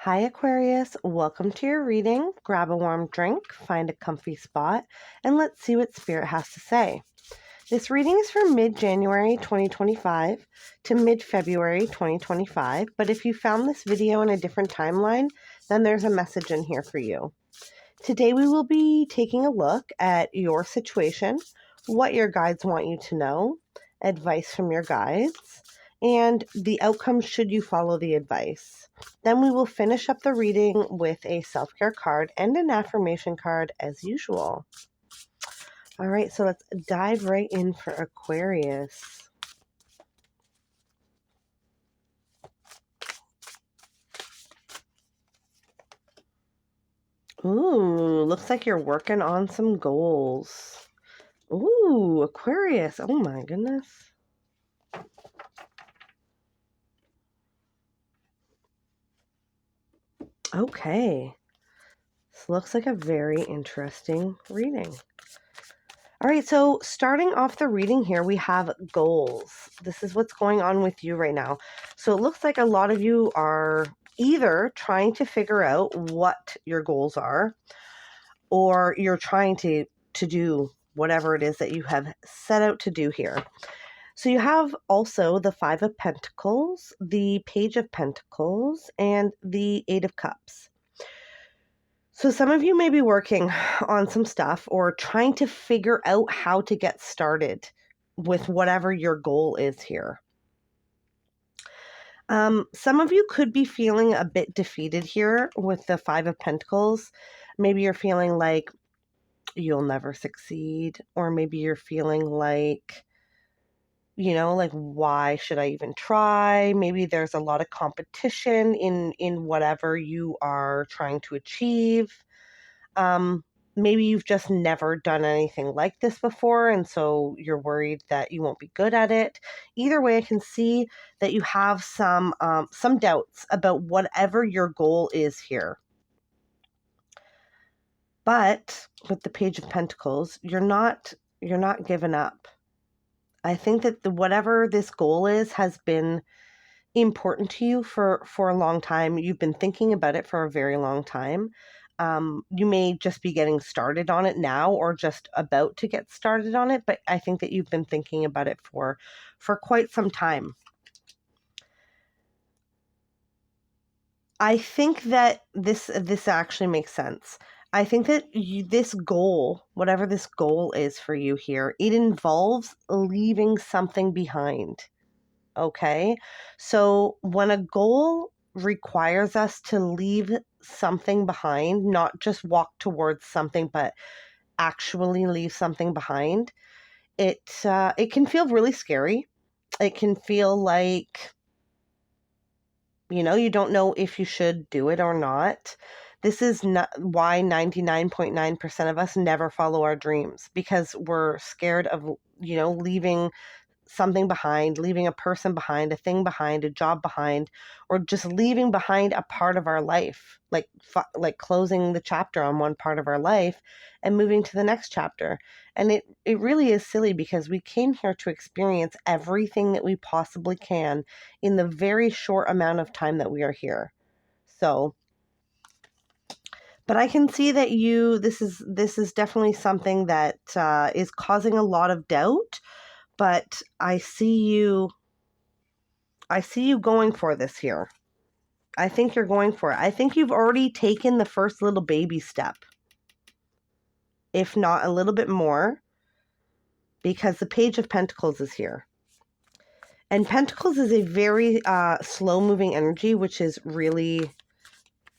Hi, Aquarius. Welcome to your reading. Grab a warm drink, find a comfy spot, and let's see what Spirit has to say. This reading is from mid-January 2025 to mid-February 2025, but if you found this video in a different timeline, then there's a message in here for you. Today we will be taking a look at your situation, what your guides want you to know, advice from your guides, and the outcome should you follow the advice. Then we will finish up the reading with a self-care card and an affirmation card as usual. All right, so let's dive right in for Aquarius. Ooh, looks like you're working on some goals. Ooh, Aquarius. Oh my goodness. Okay. This looks like a very interesting reading. All right, so starting off the reading here, we have goals. This is what's going on with you right now. So it looks like a lot of you are either trying to figure out what your goals are, or you're trying to do whatever it is that you have set out to do here. So you have also the Five of Pentacles, the Page of Pentacles, and the Eight of Cups. So some of you may be working on some stuff or trying to figure out how to get started with whatever your goal is here. Some of you could be feeling a bit defeated here with the Five of Pentacles. Maybe you're feeling like you'll never succeed, or maybe you're feeling like, like, why should I even try? Maybe there's a lot of competition in whatever you are trying to achieve. Maybe you've just never done anything like this before, and so you're worried that you won't be good at it. Either way, I can see that you have some doubts about whatever your goal is here. But with the Page of Pentacles, you're not giving up. I think that whatever this goal is has been important to you for a long time. You've been thinking about it for a very long time. You may just be getting started on it now or just about to get started on it, but I think that you've been thinking about it for quite some time. I think that this actually makes sense. I think that this goal, whatever this goal is for you here, it involves leaving something behind. Okay? So when a goal requires us to leave something behind, not just walk towards something, but actually leave something behind, it can feel really scary. It can feel like, you don't know if you should do it or not. This is not why 99.9% of us never follow our dreams, because we're scared of, leaving something behind, leaving a person behind, a thing behind, a job behind, or just leaving behind a part of our life, like closing the chapter on one part of our life and moving to the next chapter. And it really is silly, because we came here to experience everything that we possibly can in the very short amount of time that we are here. So, but I can see that this is definitely something that is causing a lot of doubt. But I see you going for this here. I think you're going for it. I think you've already taken the first little baby step, if not a little bit more, because the Page of Pentacles is here. And Pentacles is a very slow-moving energy, which is really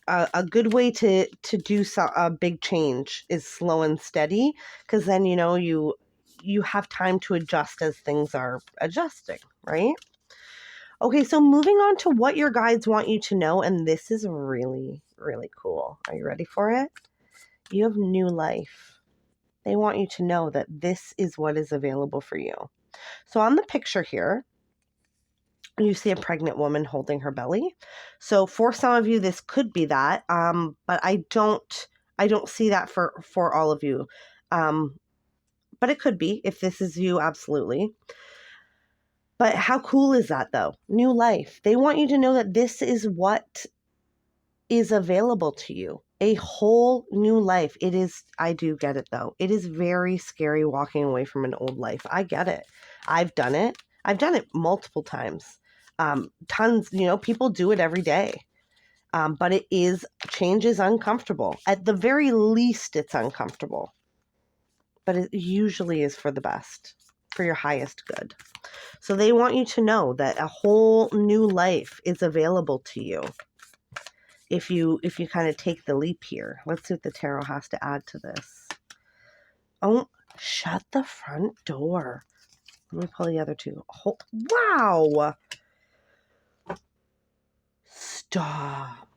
a good way to do a big change is slow and steady, because then, you have time to adjust as things are adjusting, right? Okay, so moving on to what your guides want you to know, and this is really, really cool. Are you ready for it? You have new life. They want you to know that this is what is available for you. So on the picture here, you see a pregnant woman holding her belly. So for some of you, this could be that, but I don't see that for all of you. But it could be, if this is you, absolutely. But how cool is that, though? New life. They want you to know that this is what is available to you. A whole new life. It is, I do get it though. It is very scary walking away from an old life. I get it. I've done it. I've done it multiple times. Tons, people do it every day. But change is uncomfortable. At the very least, it's uncomfortable. But it usually is for the best, for your highest good. So they want you to know that a whole new life is available to you if you kind of take the leap here. Let's see what the tarot has to add to this. Oh, shut the front door. Let me pull the other two. Wow. Stop.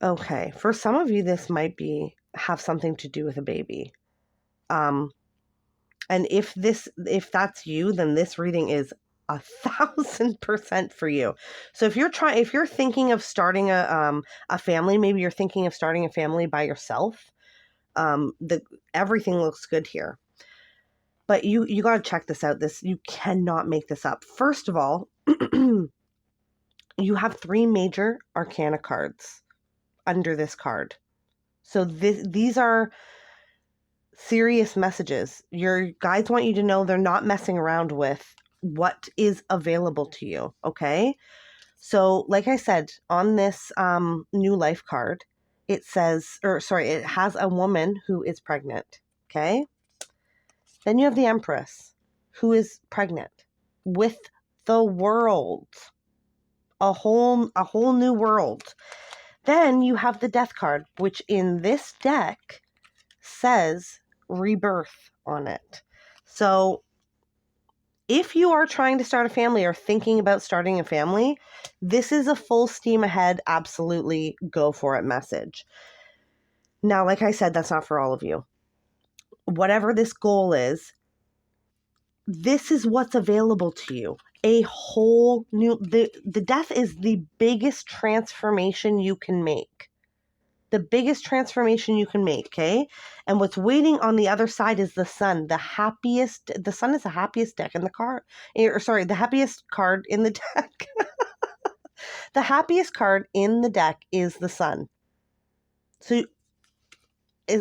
Okay, for some of you, this might have something to do with a baby. And if that's you, then this reading is 1,000% for you. So if you're thinking of starting a family, maybe you're thinking of starting a family by yourself, everything looks good here. But you got to check this out. You cannot make this up. First of all, you have 3 major arcana cards under this card. So these are serious messages. Your guides want you to know they're not messing around with what is available to you, okay? So, like I said, on this new life card, it has a woman who is pregnant, okay? Then you have the Empress, who is pregnant with the world, a whole new world. Then you have the Death card, which in this deck says rebirth on it. So if you are trying to start a family or thinking about starting a family, this is a full steam ahead, absolutely go for it message. Now, like I said, that's not for all of you. Whatever this goal is, this is what's available to you. A whole new, the death is the biggest transformation you can make. The biggest transformation you can make, okay? And what's waiting on the other side is the sun. The sun is the happiest deck in the card. The happiest card in the deck. The happiest card in the deck is the sun. So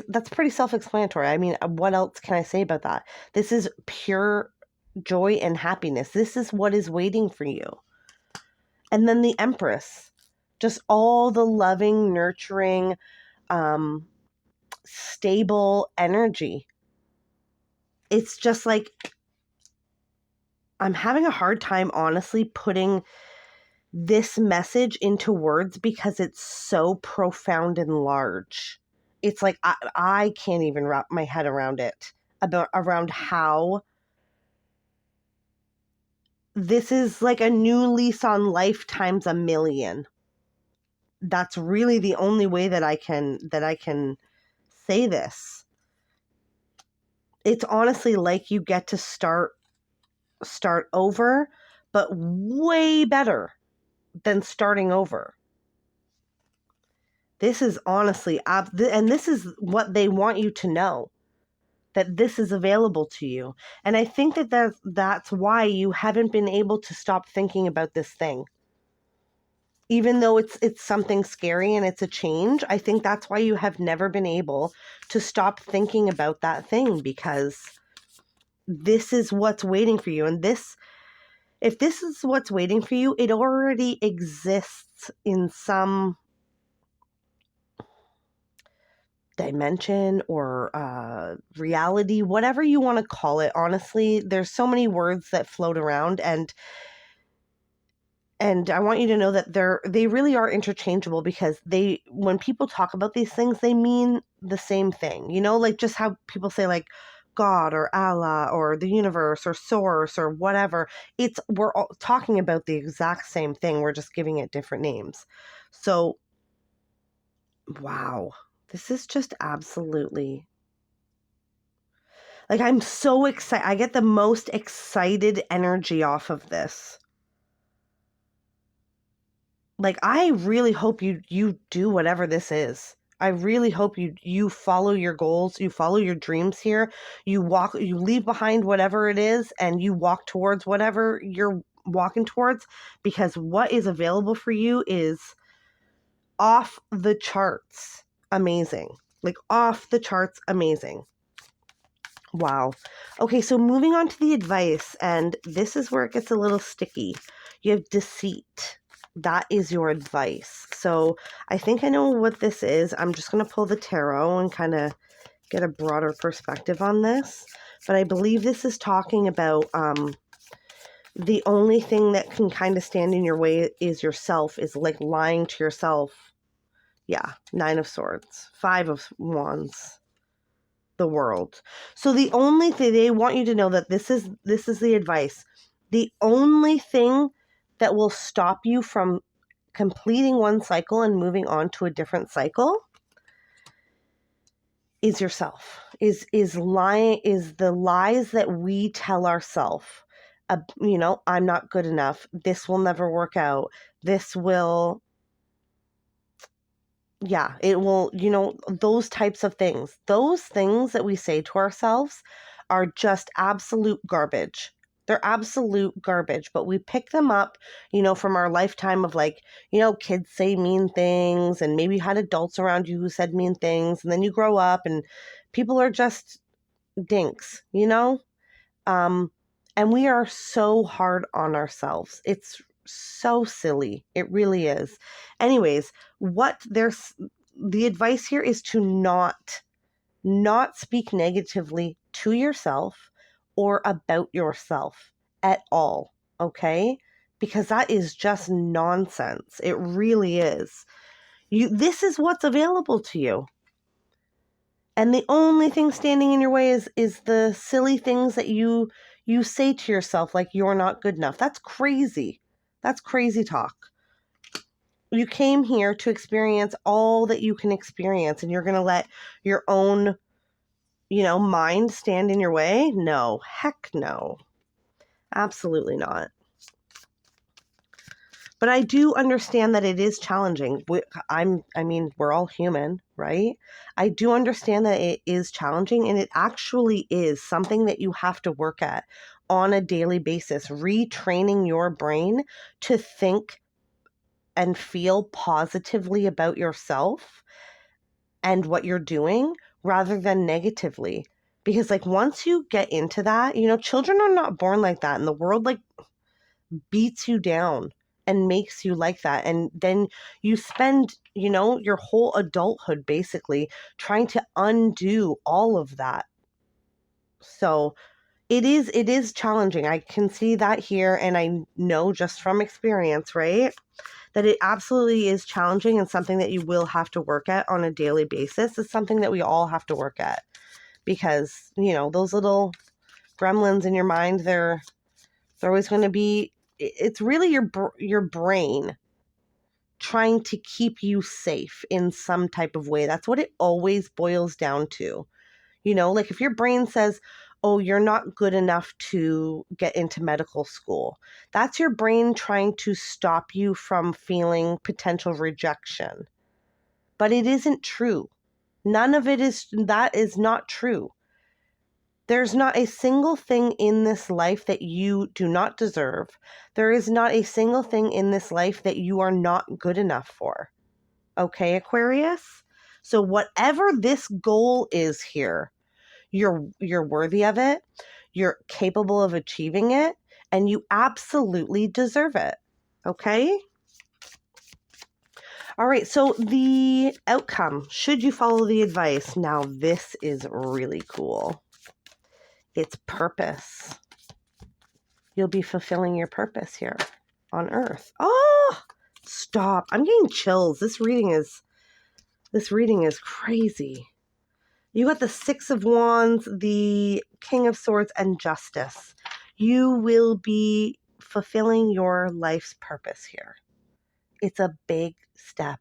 that's pretty self-explanatory. I mean, what else can I say about that? This is pure joy and happiness. This is what is waiting for you. And then the Empress, just all the loving, nurturing, stable energy. It's just like, I'm having a hard time honestly putting this message into words because it's so profound and large. It's like I can't even wrap my head around it, around how this is like a new lease on life times a million. That's really the only way that I can say this. It's honestly like you get to start over, but way better than starting over. This is honestly, and this is what they want you to know, that this is available to you. And I think that's why you haven't been able to stop thinking about this thing. Even though it's something scary and it's a change, I think that's why you have never been able to stop thinking about that thing, because this is what's waiting for you. And if this is what's waiting for you, it already exists in some dimension or reality, whatever you want to call it. Honestly, there's so many words that float around, and I want you to know that they really are interchangeable, because when people talk about these things, they mean the same thing. Like just how people say like God or Allah or the universe or source or whatever. We're all talking about the exact same thing. We're just giving it different names. So, wow, this is just absolutely, like, I'm so excited. I get the most excited energy off of this. Like, I really hope you do whatever this is. I really hope you follow your goals, you follow your dreams here. You leave behind whatever it is, and you walk towards whatever you're walking towards, because what is available for you is off the charts amazing. Like off the charts amazing. Wow. Okay, so moving on to the advice, and this is where it gets a little sticky. You have deceit. That is your advice. So I think I know what this is. I'm just going to pull the tarot and kind of get a broader perspective on this. But I believe this is talking about the only thing that can kind of stand in your way is yourself, is like lying to yourself. Yeah, 9 of Swords, 5 of Wands, the World. So the only thing, they want you to know that this is the advice. The only thing that will stop you from completing one cycle and moving on to a different cycle is yourself. Is lying, is the lies that we tell ourselves. You know, I'm not good enough. This will never work out. This will, yeah, it will, you know, those types of things. Those things that we say to ourselves are just absolute garbage. They're absolute garbage, but we pick them up, you know, from our lifetime of like, you know, kids say mean things, and maybe you had adults around you who said mean things, and then you grow up and people are just dinks, you know? And we are so hard on ourselves. It's so silly. It really is. Anyways, the advice here is to not speak negatively to yourself or about yourself at all, okay? Because that is just nonsense. It really is. This is what's available to you. And the only thing standing in your way is the silly things that you say to yourself, like you're not good enough. That's crazy. That's crazy talk. You came here to experience all that you can experience, and you're going to let your own, you know, mind stand in your way? No. Heck no. Absolutely not. But I do understand that it is challenging. We're all human, right? I do understand that it is challenging, and it actually is something that you have to work at on a daily basis, retraining your brain to think and feel positively about yourself and what you're doing rather than negatively. Because like once you get into that, you know, children are not born like that, and the world like beats you down and makes you like that. And then you spend, you know, your whole adulthood basically trying to undo all of that. So it is challenging. I can see that here, and I know just from experience, right, that it absolutely is challenging, and something that you will have to work at on a daily basis. Is something that we all have to work at, because, you know, those little gremlins in your mind, they're always going to be, it's really your brain trying to keep you safe in some type of way. That's what it always boils down to. You know, like if your brain says, oh, you're not good enough to get into medical school, that's your brain trying to stop you from feeling potential rejection. But it isn't true. None of it is, that is not true. There's not a single thing in this life that you do not deserve. There is not a single thing in this life that you are not good enough for. Okay, Aquarius? So whatever this goal is here, you're worthy of it. You're capable of achieving it, and you absolutely deserve it. Okay? All right, so the outcome, should you follow the advice? Now this is really cool. It's purpose. You'll be fulfilling your purpose here on Earth. Oh, stop. I'm getting chills. This reading is crazy. You got the 6 of Wands, the King of Swords, and Justice. You will be fulfilling your life's purpose here. It's a big step.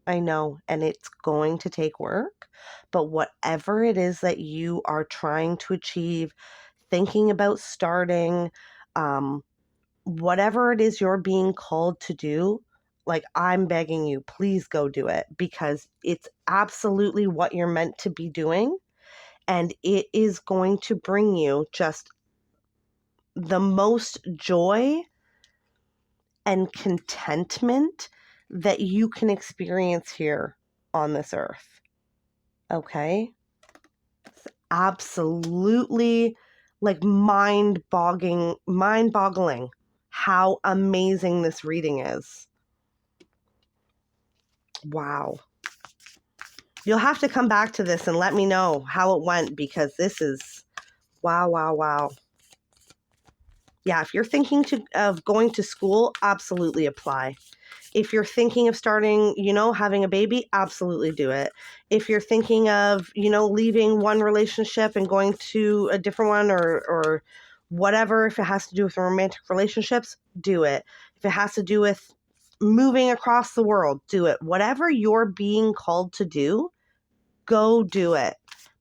I know, and it's going to take work, but whatever it is that you are trying to achieve, thinking about starting, whatever it is you're being called to do, like I'm begging you, please go do it, because it's absolutely what you're meant to be doing, and it is going to bring you just the most joy and contentment that you can experience here on this earth. Okay? It's absolutely like mind-boggling how amazing this reading is. Wow. You'll have to come back to this and let me know how it went, because this is wow, wow, wow. Yeah, if you're thinking of going to school, absolutely apply. If you're thinking of starting, having a baby, absolutely do it. If you're thinking of, leaving one relationship and going to a different one, or whatever, if it has to do with romantic relationships, do it. If it has to do with moving across the world, do it. Whatever you're being called to do, go do it,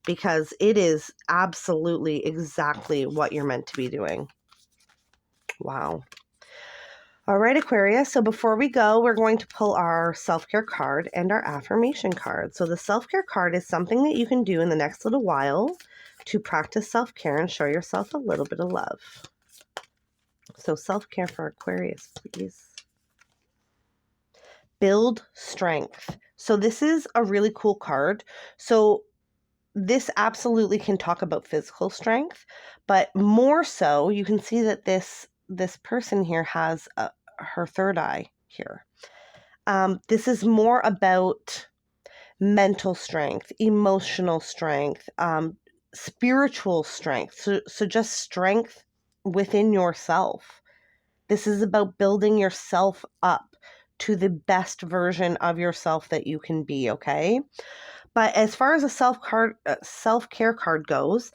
because it is absolutely exactly what you're meant to be doing. Wow. All right, Aquarius. So before we go, we're going to pull our self-care card and our affirmation card. So the self-care card is something that you can do in the next little while to practice self-care and show yourself a little bit of love. So self-care for Aquarius, please. Build strength. So this is a really cool card. So this absolutely can talk about physical strength, but more so, you can see that this person here has her third eye here. This is more about mental strength, emotional strength, spiritual strength. So just strength within yourself. This is about building yourself up to the best version of yourself that you can be, okay? But as far as a self-care card goes,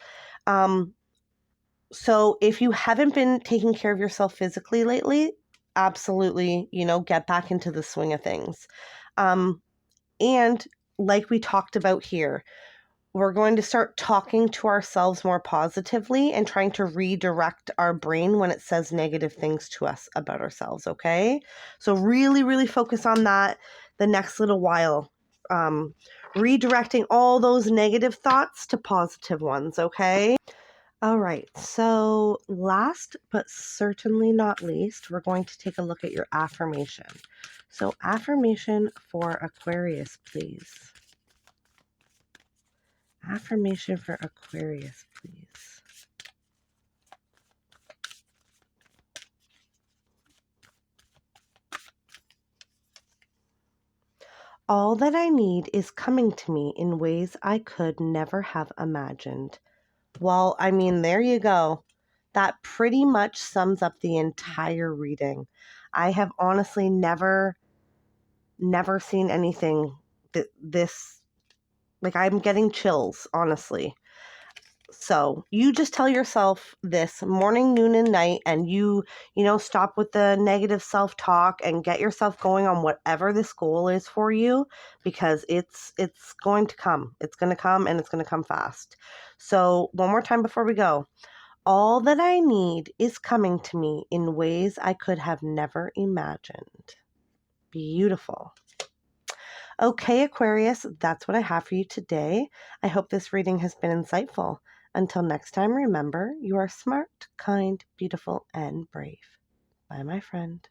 so if you haven't been taking care of yourself physically lately, absolutely, get back into the swing of things. And like we talked about here, we're going to start talking to ourselves more positively and trying to redirect our brain when it says negative things to us about ourselves, okay? So really, really focus on that the next little while. Redirecting all those negative thoughts to positive ones, okay? All right, so last but certainly not least, we're going to take a look at your affirmation. So affirmation for Aquarius, please. Affirmation for Aquarius, please. All that I need is coming to me in ways I could never have imagined. Well, I mean, there you go. That pretty much sums up the entire reading. I have honestly never seen anything this, like, I'm getting chills, honestly. So you just tell yourself this morning, noon, and night, and you stop with the negative self-talk and get yourself going on whatever this goal is for you, because it's going to come. It's going to come, and it's going to come fast. So one more time before we go. All that I need is coming to me in ways I could have never imagined. Beautiful. Okay, Aquarius, that's what I have for you today. I hope this reading has been insightful. Until next time, remember, you are smart, kind, beautiful, and brave. Bye, my friend.